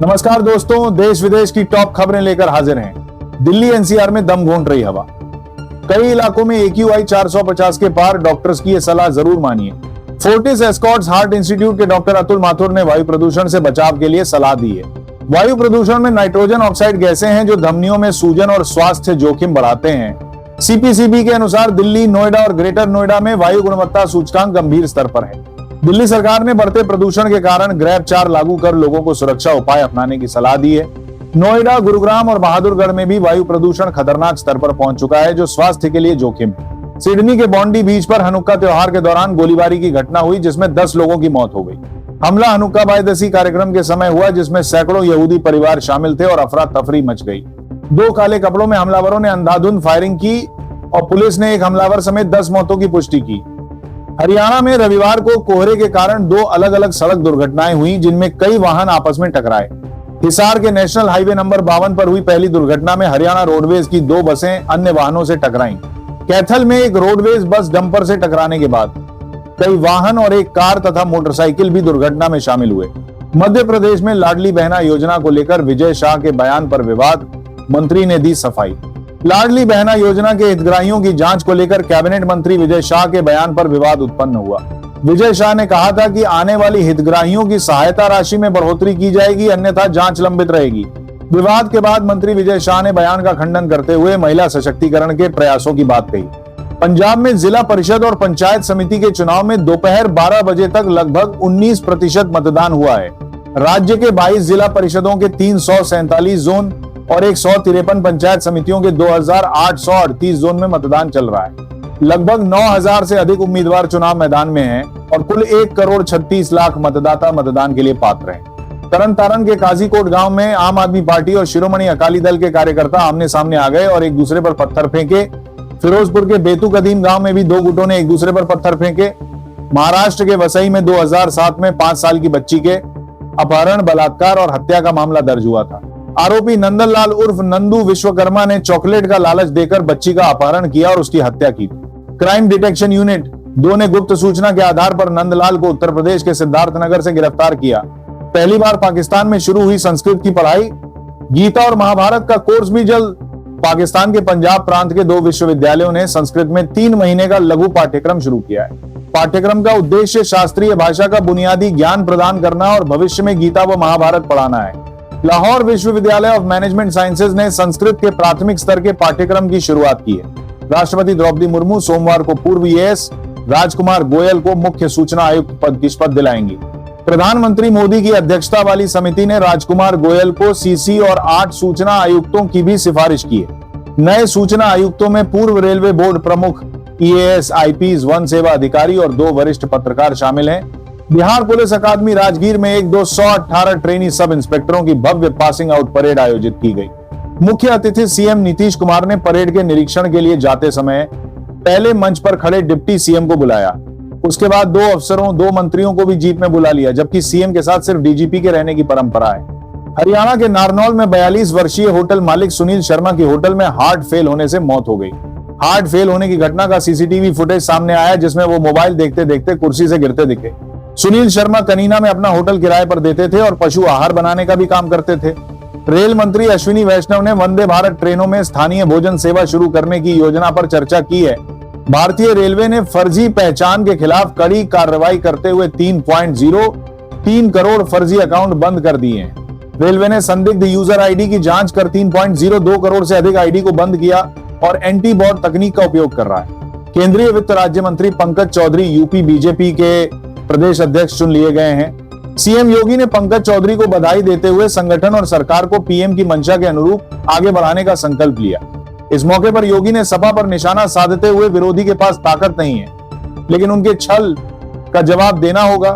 नमस्कार दोस्तों, देश विदेश की टॉप खबरें लेकर हाजिर हैं। दिल्ली एनसीआर में दम घोंट रही हवा। कई इलाकों में AQI 450 के पार, डॉक्टर्स की ये सलाह जरूर मानिए। फोर्टिस एस्कॉर्ट्स हार्ट इंस्टीट्यूट के डॉक्टर अतुल माथुर ने वायु प्रदूषण से बचाव के लिए सलाह दी है। वायु प्रदूषण में नाइट्रोजन ऑक्साइड गैसें हैं जो धमनियों में सूजन और स्वास्थ्य जोखिम बढ़ाते हैं। CPCB के अनुसार दिल्ली, नोएडा और ग्रेटर नोएडा में वायु गुणवत्ता सूचकांक गंभीर स्तर पर है। दिल्ली सरकार ने बढ़ते प्रदूषण के कारण ग्रैब 4 लागू कर लोगों को सुरक्षा उपाय अपनाने की सलाह दी है। नोएडा, गुरुग्राम और बहादुरगढ़ में भी वायु प्रदूषण खतरनाक स्तर पर पहुंच चुका है, जो स्वास्थ्य के लिए जोखिम है। सिडनी के बॉन्डी बीच पर हनुक्का त्योहार के दौरान गोलीबारी की घटना हुई, जिसमें 10 लोगों की मौत हो गई। हमला हनुक्का बायदसी कार्यक्रम के समय हुआ, जिसमें सैकड़ों यहूदी परिवार शामिल थे और अफरा तफरी मच गई। 2 काले कपड़ों में हमलावरों ने अंधाधुंध फायरिंग की और पुलिस ने एक हमलावर समेत 10 मौतों की पुष्टि की। हरियाणा में रविवार को कोहरे के कारण 2 अलग अलग सड़क दुर्घटनाएं हुई, जिनमें कई वाहन आपस में टकराए। हिसार के नेशनल हाईवे नंबर 52 पर हुई पहली दुर्घटना में हरियाणा रोडवेज की 2 बसें अन्य वाहनों से टकराईं। कैथल में एक रोडवेज बस डंपर से टकराने के बाद कई वाहन और एक कार तथा मोटरसाइकिल भी दुर्घटना में शामिल हुए। मध्य प्रदेश में लाडली बहना योजना को लेकर विजय शाह के बयान पर विवाद, मंत्री ने दी सफाई। लाडली बहना योजना के हितग्राहियों की जांच को लेकर कैबिनेट मंत्री विजय शाह के बयान पर विवाद उत्पन्न हुआ। विजय शाह ने कहा था कि आने वाली हितग्राहियों की सहायता राशि में बढ़ोतरी की जाएगी, अन्यथा जांच लंबित रहेगी। विवाद के बाद मंत्री विजय शाह ने बयान का खंडन करते हुए महिला सशक्तिकरण के प्रयासों की बात कही। पंजाब में जिला परिषद और पंचायत समिति के चुनाव में दोपहर 12 बजे तक लगभग 19% मतदान हुआ है। राज्य के 22 जिला परिषदों के 347 जोन और 153 पंचायत समितियों के 2838 जोन में मतदान चल रहा है। लगभग 9000 से अधिक उम्मीदवार चुनाव मैदान में हैं और कुल 1,36,00,000 मतदाता मतदान के लिए पात्र हैं। तरन तारण के काजीकोट गांव में आम आदमी पार्टी और शिरोमणि अकाली दल के कार्यकर्ता आमने सामने आ गए और एक दूसरे पर पत्थर फेंके। फिरोजपुर के बेतु कदीम गांव में भी 2 गुटों ने एक दूसरे पर पत्थर फेंके। महाराष्ट्र के वसई में 2007 में 5 साल की बच्ची के अपहरण, बलात्कार और हत्या का मामला दर्ज हुआ था। आरोपी नंदनलाल उर्फ नंदू विश्वकर्मा ने चॉकलेट का लालच देकर बच्ची का अपहरण किया और उसकी हत्या की। क्राइम डिटेक्शन यूनिट 2 ने गुप्त सूचना के आधार पर नंदलाल को उत्तर प्रदेश के सिद्धार्थनगर से गिरफ्तार किया। पहली बार पाकिस्तान में शुरू हुई संस्कृत की पढ़ाई। गीता और महाभारत का कोर्स भी जल्द। पाकिस्तान के पंजाब प्रांत के 2 विश्वविद्यालयों ने संस्कृत में 3 महीने का लघु पाठ्यक्रम शुरू किया है। पाठ्यक्रम का उद्देश्य शास्त्रीय भाषा का बुनियादी ज्ञान प्रदान करना और भविष्य में गीता व महाभारत पढ़ाना है। लाहौर विश्वविद्यालय ऑफ मैनेजमेंट साइंसेज ने संस्कृत के प्राथमिक स्तर के पाठ्यक्रम की शुरुआत की है। राष्ट्रपति द्रौपदी मुर्मू सोमवार को पूर्व IAS राजकुमार गोयल को मुख्य सूचना आयुक्त पद की शपथ दिलाएंगी। प्रधानमंत्री मोदी की अध्यक्षता वाली समिति ने राजकुमार गोयल को CC और 8 सूचना आयुक्तों की भी सिफारिश की है। नए सूचना आयुक्तों में पूर्व रेलवे बोर्ड प्रमुख, EAS, IPs, वन सेवा अधिकारी और 2 वरिष्ठ पत्रकार शामिल हैं। बिहार पुलिस अकादमी राजगीर में 118 ट्रेनी सब इंस्पेक्टरों की भव्य पासिंग आउट परेड आयोजित की गई। मुख्य अतिथि CM नीतीश कुमार ने परेड के निरीक्षण के लिए जाते समय पहले मंच पर खड़े डिप्टी CM को बुलाया। उसके बाद 2 अफसरों, 2 मंत्रियों को भी जीप में बुला लिया, जबकि CM के साथ सिर्फ DGP के रहने की परंपरा है। हरियाणा के नारनौल में 42 वर्षीय होटल मालिक सुनील शर्मा की होटल में हार्ट फेल होने से मौत हो गई। हार्ट फेल होने की घटना का CCTV फुटेज सामने आया, जिसमें वो मोबाइल देखते देखते कुर्सी से गिरते दिखे। सुनील शर्मा कनीना में अपना होटल किराए पर देते थे और पशु आहार बनाने का भी काम करते थे। रेल मंत्री अश्विनी वैष्णव ने वंदे भारत ट्रेनों में स्थानीय भोजन सेवा शुरू करने की योजना पर चर्चा की है। भारतीय रेलवे ने फर्जी पहचान के खिलाफ कड़ी कार्रवाई करते हुए 3.03 करोड़ फर्जी अकाउंट बंद कर दिए हैं। रेलवे ने संदिग्ध यूजर ID की जांच कर 3.02 करोड़ से अधिक ID को बंद किया और एंटी बॉट तकनीक का उपयोग कर रहा है। केंद्रीय वित्त राज्य मंत्री पंकज चौधरी UP BJP के प्रदेश अध्यक्ष चुन लिए गए हैं। CM योगी ने पंकज चौधरी को बधाई देते हुए संगठन और सरकार को PM की मंशा के अनुरूप आगे बढ़ाने का संकल्प लिया। इस मौके पर योगी ने सपा पर निशाना साधते हुए विरोधी के पास ताकत नहीं है, लेकिन उनके छल का जवाब देना होगा।